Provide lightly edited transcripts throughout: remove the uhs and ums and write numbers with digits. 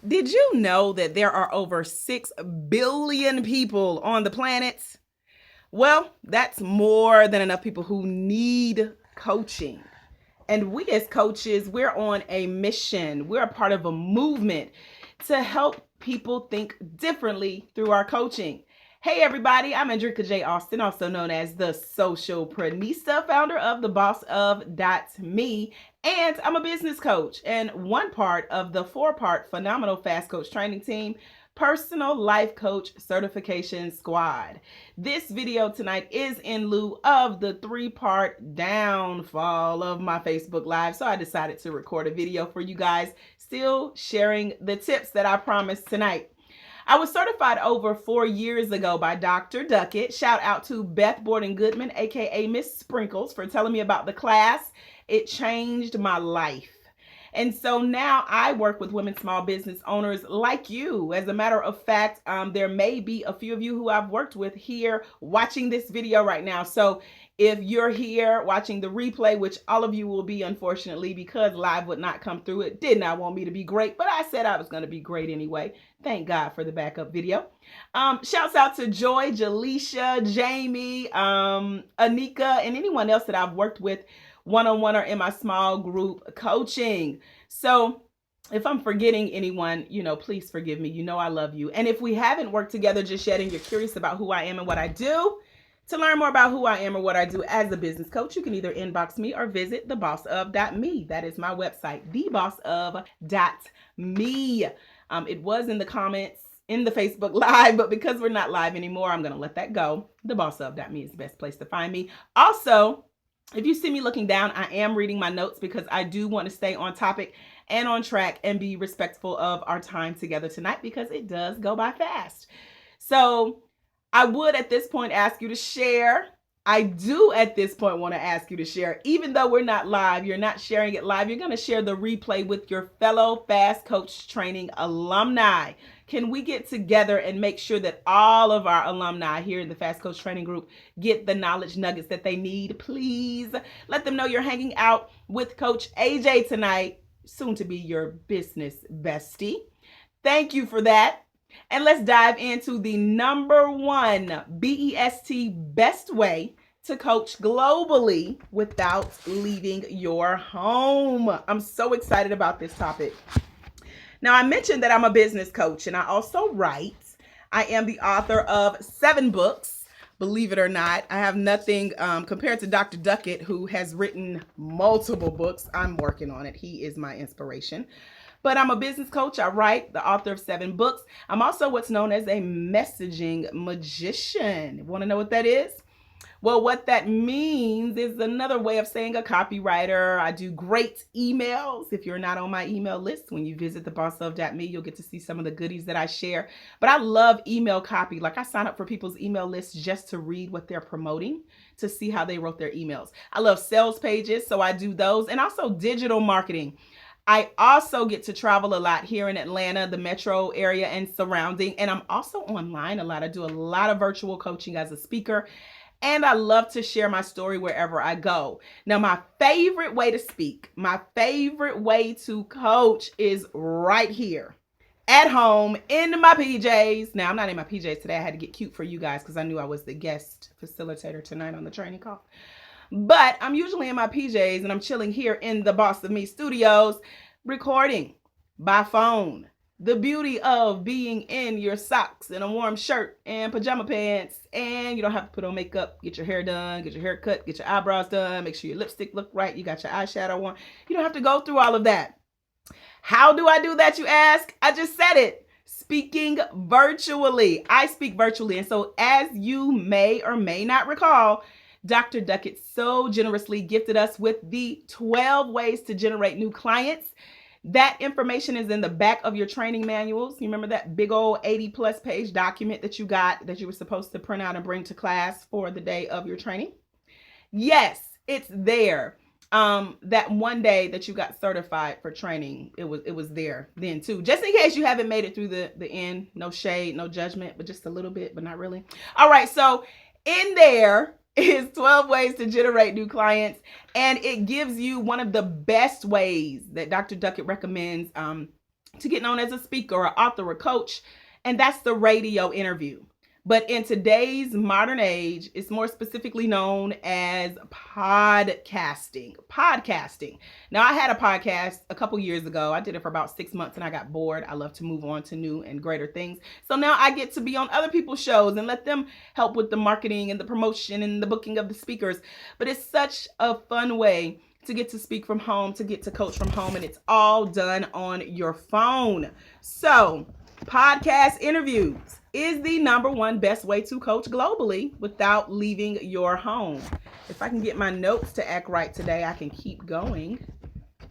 Did you know that there are over 6 billion people on the planet? Well, that's more than enough people who need coaching. And we as coaches, we're on a mission. We're a part of a movement to help people think differently through our coaching. Hey everybody, I'm Andrika J. Austin, also known as the Social Prenista, founder of the Boss of Me, and I'm a business coach and one part of the 4-part phenomenal Fast Coach training team, Personal Life Coach Certification Squad. This video tonight is in lieu of the 3-part downfall of my Facebook Live, so I decided to record a video for you guys, still sharing the tips that I promised tonight. I was certified over 4 years ago by Dr. Duckett. Shout out to Beth Borden Goodman, aka Miss Sprinkles, for telling me about the class. It changed my life. And so now I work with women small business owners like you. As a matter of fact, there may be a few of you who I've worked with here watching this video right now. So if you're here watching the replay, which all of you will be, unfortunately, because live would not come through, it did not want me to be great, but I said I was going to be great anyway. Thank God for the backup video. Shouts out to Joy, Jaleisha, Jamie, Anika, and anyone else that I've worked with one-on-one or in my small group coaching. So if I'm forgetting anyone, please forgive me. I love you. And if we haven't worked together just yet and you're curious about who I am and what I do, to learn more about who I am or what I do as a business coach, you can either inbox me or visit thebossof.me. That is my website, thebossof.me. It was in the comments in the Facebook Live, but because we're not live anymore, I'm going to let that go. Thebossof.me is the best place to find me. Also, if you see me looking down, I am reading my notes because I do want to stay on topic and on track and be respectful of our time together tonight because it does go by fast. So I would at this point ask you to share. I do at this point want to ask you to share. Even though we're not live, you're not sharing it live, you're going to share the replay with your fellow Fast Coach Training alumni. Can we get together and make sure that all of our alumni here in the Fast Coach Training Group get the knowledge nuggets that they need? Please let them know you're hanging out with Coach AJ tonight, soon to be your business bestie. Thank you for that. And let's dive into the number 1 BEST best way to coach globally without leaving your home. I'm so excited about this topic. Now, I mentioned that I'm a business coach and I also write. I am the author of 7 books. Believe it or not, I have nothing compared to Dr. Duckett, who has written multiple books. I'm working on it. He is my inspiration. But I'm a business coach. I write, the author of 7 books. I'm also what's known as a messaging magician. Want to know what that is? Well, what that means is another way of saying a copywriter. I do great emails. If you're not on my email list, when you visit thebossof.me, you'll get to see some of the goodies that I share. But I love email copy. Like, I sign up for people's email lists just to read what they're promoting, to see how they wrote their emails. I love sales pages, so I do those, and also digital marketing. I also get to travel a lot here in Atlanta, the metro area and surrounding, and I'm also online a lot. I do a lot of virtual coaching as a speaker, and I love to share my story wherever I go. Now, my favorite way to speak, my favorite way to coach is right here at home in my PJs. Now, I'm not in my PJs today. I had to get cute for you guys because I knew I was the guest facilitator tonight on the training call. But I'm usually in my PJs and I'm chilling here in the Boss of Me studios, recording by phone. The beauty of being in your socks and a warm shirt and pajama pants, and you don't have to put on makeup, get your hair done, get your hair cut, get your eyebrows done, make sure your lipstick look right, you got your eyeshadow on. You don't have to go through all of that. How do I do that, you ask? I just said it. Speaking virtually. I speak virtually. And so, as you may or may not recall, Dr. Duckett so generously gifted us with the 12 ways to generate new clients. That information is in the back of your training manuals. You remember that big old 80+ page document that you got that you were supposed to print out and bring to class for the day of your training? Yes, it's there. That one day that you got certified for training, it was there then too. Just in case you haven't made it through the end, no shade, no judgment, but just a little bit, but not really. All right, so in there is 12 ways to generate new clients, and it gives you one of the best ways that Dr. Duckett recommends to get known as a speaker or author or coach, and that's the radio interview. But in today's modern age, it's more specifically known as podcasting. Podcasting. Now, I had a podcast a couple years ago. I did it for about 6 months and I got bored. I love to move on to new and greater things. So now I get to be on other people's shows and let them help with the marketing and the promotion and the booking of the speakers. But it's such a fun way to get to speak from home, to get to coach from home, and it's all done on your phone. So, podcast interviews is the number one best way to coach globally without leaving your home. If I can get my notes to act right today, I can keep going.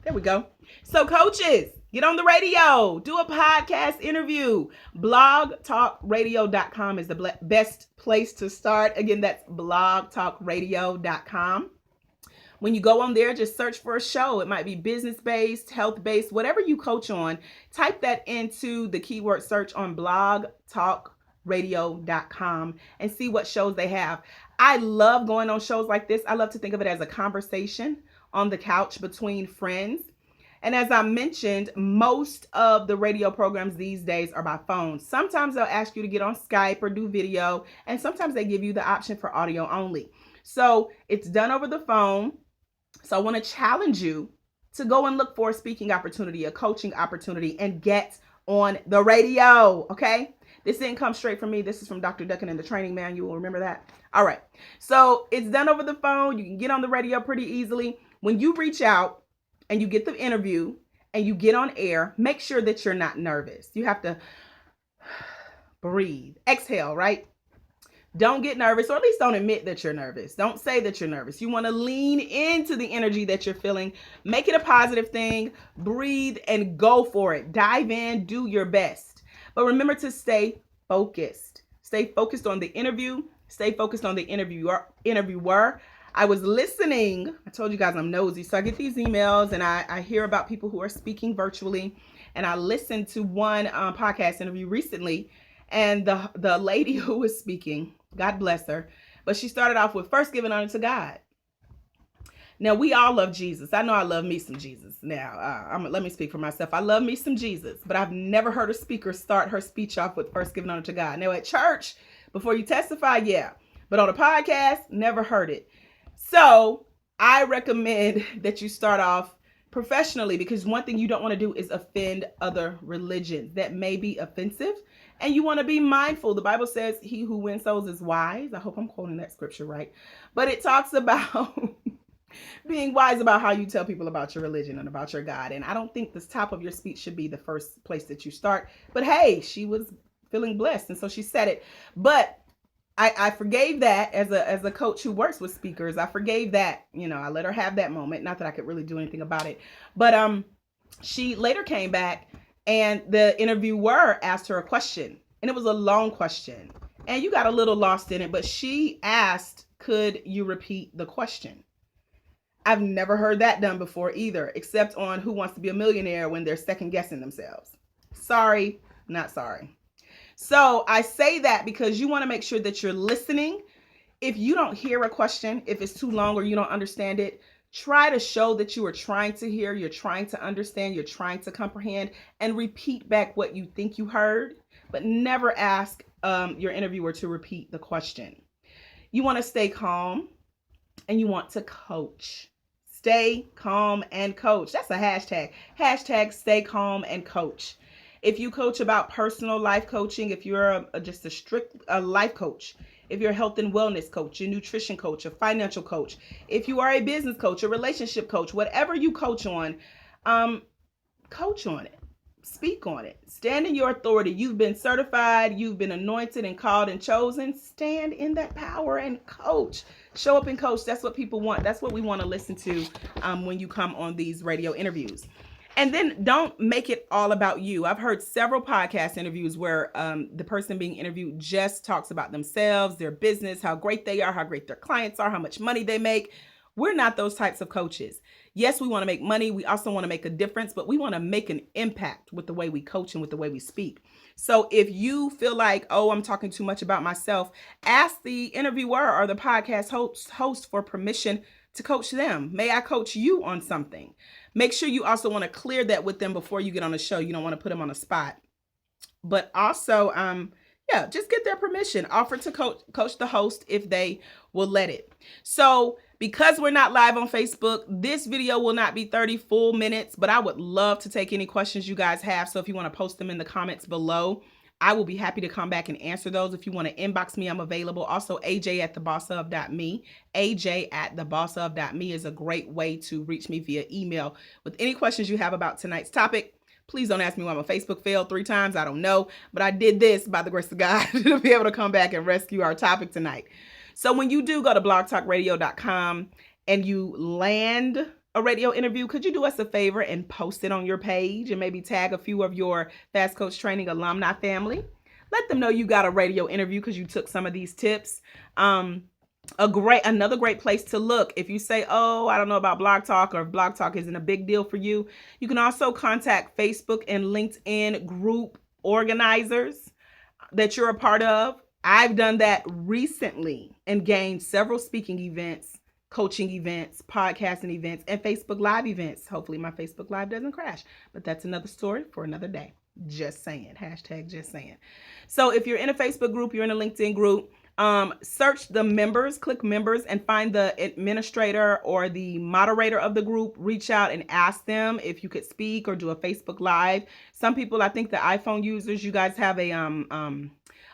There we go. So coaches, get on the radio, do a podcast interview. blogtalkradio.com is the best place to start. Again, that's blogtalkradio.com. When you go on there, just search for a show. It might be business-based, health-based, whatever you coach on. Type that into the keyword search on blogtalkradio.com and see what shows they have. I love going on shows like this. I love to think of it as a conversation on the couch between friends. And as I mentioned, most of the radio programs these days are by phone. Sometimes they'll ask you to get on Skype or do video, and sometimes they give you the option for audio only. So it's done over the phone. So I want to challenge you to go and look for a speaking opportunity, a coaching opportunity, and get on the radio, okay? This didn't come straight from me. This is from Dr. Duncan in the training manual. Remember that? All right. So it's done over the phone. You can get on the radio pretty easily. When you reach out and you get the interview and you get on air, make sure that you're not nervous. You have to breathe, exhale, right? Don't get nervous, or at least don't admit that you're nervous. Don't say that you're nervous. You want to lean into the energy that you're feeling. Make it a positive thing. Breathe and go for it. Dive in, do your best. But remember to stay focused. Stay focused on the interview. Stay focused on the interviewer. I was listening. I told you guys I'm nosy. So I get these emails and I hear about people who are speaking virtually. And I listened to one podcast interview recently. And the lady who was speaking, God bless her, but she started off with first giving honor to God. Now, we all love Jesus. I know I love me some Jesus. Now, let me speak for myself. I love me some Jesus, but I've never heard a speaker start her speech off with first giving honor to God. Now, at church, before you testify, yeah, but on a podcast, never heard it. So I recommend that you start off professionally, because one thing you don't want to do is offend other religions. That may be offensive. And you want to be mindful. The Bible says he who wins souls is wise. I hope I'm quoting that scripture right. But it talks about being wise about how you tell people about your religion and about your God. And I don't think the top of your speech should be the first place that you start. But hey, she was feeling blessed, and so she said it. But I forgave that as a coach who works with speakers. I forgave that. I let her have that moment. Not that I could really do anything about it. But she later came back, and the interviewer asked her a question, and it was a long question, and you got a little lost in it, but she asked, could you repeat the question? I've never heard that done before either, except on Who Wants to Be a Millionaire when they're second guessing themselves. Sorry, not sorry. So I say that because you want to make sure that you're listening. If you don't hear a question, if it's too long or you don't understand it, try to show that you are trying to hear, you're trying to understand, you're trying to comprehend, and repeat back what you think you heard, but never ask your interviewer to repeat the question. You want to stay calm, and you want to coach. Stay calm and coach. That's a hashtag. Hashtag stay calm and coach. If you coach about personal life coaching, if you're just a strict life coach, if you're a health and wellness coach, a nutrition coach, a financial coach, if you are a business coach, a relationship coach, whatever you coach on it. Speak on it. Stand in your authority. You've been certified. You've been anointed and called and chosen. Stand in that power and coach. Show up and coach. That's what people want. That's what we want to listen to when you come on these radio interviews. And then don't make it all about you. I've heard several podcast interviews where the person being interviewed just talks about themselves, their business, how great they are, how great their clients are, how much money they make. We're not those types of coaches. Yes, we want to make money. We also want to make a difference, but we want to make an impact with the way we coach and with the way we speak. So if you feel like, oh, I'm talking too much about myself, ask the interviewer or the podcast host for permission to coach them? May I coach you on something? Make sure you also want to clear that with them before you get on the show. You don't want to put them on the spot. But also, yeah, just get their permission. Offer to coach the host if they will let it. So because we're not live on Facebook, this video will not be 30 full minutes, but I would love to take any questions you guys have. So if you want to post them in the comments below, I will be happy to come back and answer those. If you want to inbox me, I'm available. Also, aj@thebossof.me. aj@thebossof.me is a great way to reach me via email with any questions you have about tonight's topic. Please don't ask me why my Facebook failed 3 times. I don't know, but I did this by the grace of God to be able to come back and rescue our topic tonight. So when you do go to blogtalkradio.com and you land a radio interview, could you do us a favor and post it on your page and maybe tag a few of your Fast Coach Training alumni family? Let them know you got a radio interview because you took some of these tips. Another great place to look, if you say, oh, I don't know about Blog Talk, or if Blog Talk isn't a big deal for you, you can also contact Facebook and LinkedIn group organizers that you're a part of. I've done that recently and gained several speaking events, coaching events, podcasting events, and Facebook Live events. Hopefully my Facebook Live doesn't crash, but that's another story for another day. Just saying. Hashtag just saying. So if you're in a Facebook group, you're in a LinkedIn group, search the members, click members, and find the administrator or the moderator of the group. Reach out and ask them if you could speak or do a Facebook Live. Some people, I think the iPhone users, you guys have a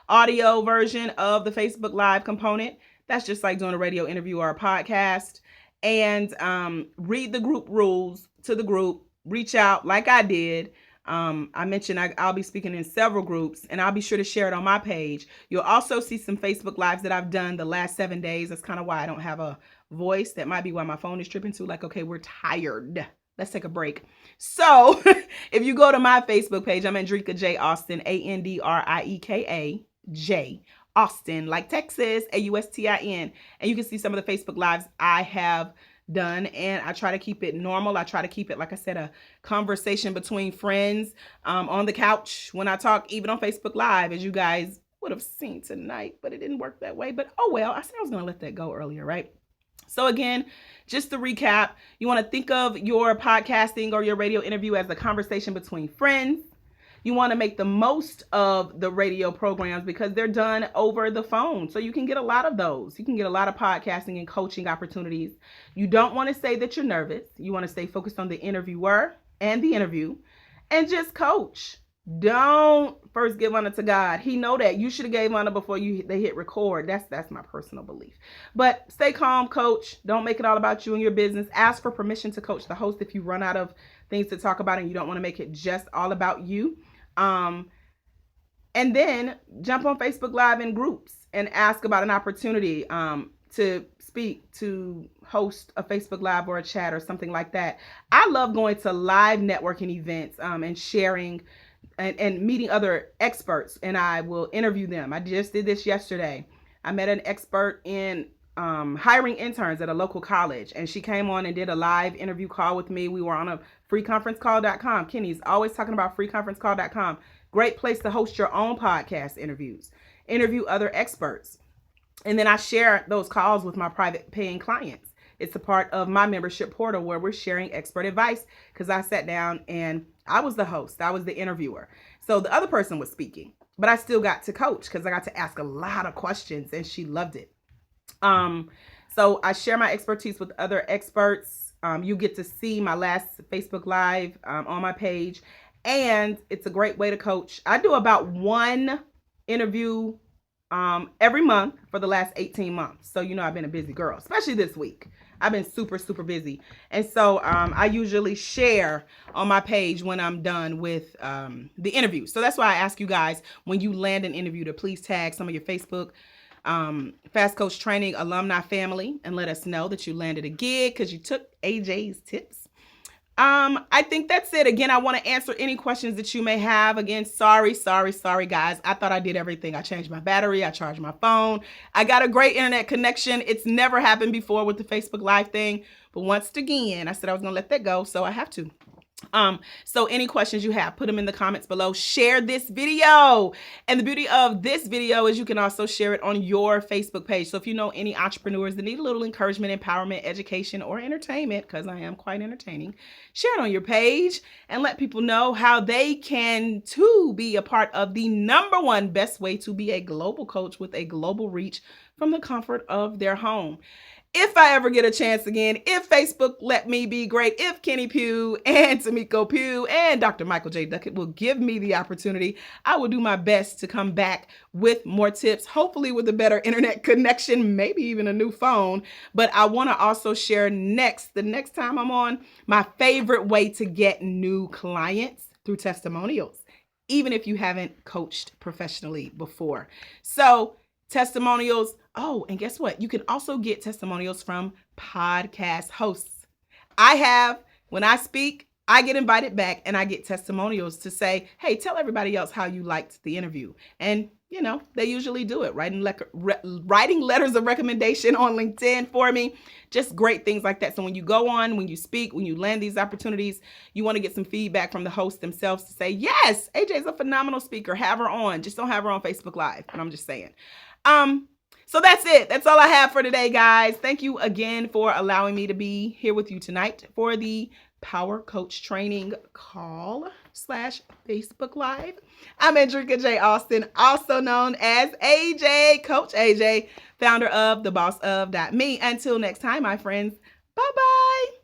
audio version of the Facebook Live component. That's just like doing a radio interview or a podcast. And read the group rules to the group. Reach out like I did. I mentioned I'll be speaking in several groups, and I'll be sure to share it on my page. You'll also see some Facebook Lives that I've done the last 7 days. That's kind of why I don't have a voice. That might be why my phone is tripping too. Like, okay, we're tired. Let's take a break. So if you go to my Facebook page, I'm Andrika J. Austin, Andrieka J. Austin, like Texas, Austin. And you can see some of the Facebook Lives I have done, and I try to keep it normal. I try to keep it, like I said, a conversation between friends on the couch when I talk, even on Facebook Live, as you guys would have seen tonight, but it didn't work that way. But oh well, I said I was going to let that go earlier, right? So again, just to recap, you want to think of your podcasting or your radio interview as a conversation between friends. You want to make the most of the radio programs because they're done over the phone. So you can get a lot of those. You can get a lot of podcasting and coaching opportunities. You don't want to say that you're nervous. You want to stay focused on the interviewer and the interview and just coach. Don't first give honor to God. He know that. You should have gave honor before they hit record. That's my personal belief. But stay calm, coach. Don't make it all about you and your business. Ask for permission to coach the host if you run out of things to talk about and you don't want to make it just all about you. And then jump on Facebook Live in groups and ask about an opportunity to speak, to host a Facebook Live or a chat or something like that. I love going to live networking events and sharing and meeting other experts, and I will interview them. I just did this yesterday. I met an expert in hiring interns at a local college, and she came on and did a live interview call with me. We were on a freeconferencecall.com. Kenny's always talking about freeconferencecall.com. Great place to host your own podcast interviews, interview other experts. And then I share those calls with my private paying clients. It's a part of my membership portal where we're sharing expert advice because I sat down and I was the host. I was the interviewer. So the other person was speaking, but I still got to coach because I got to ask a lot of questions and she loved it. So I share my expertise with other experts. You get to see my last Facebook Live on my page, and it's a great way to coach. I do about one interview every month for the last 18 months. So, you know, I've been a busy girl, especially this week. I've been super, super busy. And so I usually share on my page when I'm done with the interview. So that's why I ask you guys, when you land an interview, to please tag some of your Facebook Fast Coach Training alumni family and let us know that you landed a gig because you took AJ's tips. I think that's it. Again, I want to answer any questions that you may have. Again, sorry, guys. I thought I did everything. I changed my battery. I charged my phone. I got a great internet connection. It's never happened before with the Facebook Live thing. But once again, I said I was going to let that go, so I have to. So any questions you have, put them in the comments below. Share this video. And the beauty of this video is you can also share it on your Facebook page. So if you know any entrepreneurs that need a little encouragement, empowerment, education, or entertainment, because I am quite entertaining, share it on your page and let people know how they can too be a part of the #1 best way to be a global coach with a global reach from the comfort of their home. If I ever get a chance again, if Facebook let me be great, if Kenny Pugh and Tamiko Pugh and Dr. Michael J. Duckett will give me the opportunity, I will do my best to come back with more tips, hopefully with a better internet connection, maybe even a new phone. But I want to also share the next time I'm on, my favorite way to get new clients through testimonials, even if you haven't coached professionally before. So testimonials. Oh, and guess what? You can also get testimonials from podcast hosts. When I speak, I get invited back and I get testimonials to say, hey, tell everybody else how you liked the interview. And, they usually do it, writing letters of recommendation on LinkedIn for me, just great things like that. So when you go on, when you speak, when you land these opportunities, you want to get some feedback from the hosts themselves to say, yes, AJ is a phenomenal speaker. Have her on. Just don't have her on Facebook Live. But I'm just saying. So that's it. That's all I have for today, guys. Thank you again for allowing me to be here with you tonight for the Power Coach Training Call / Facebook Live. I'm Andrika J. Austin, also known as AJ, Coach AJ, founder of thebossof.me. Until next time, my friends, bye-bye.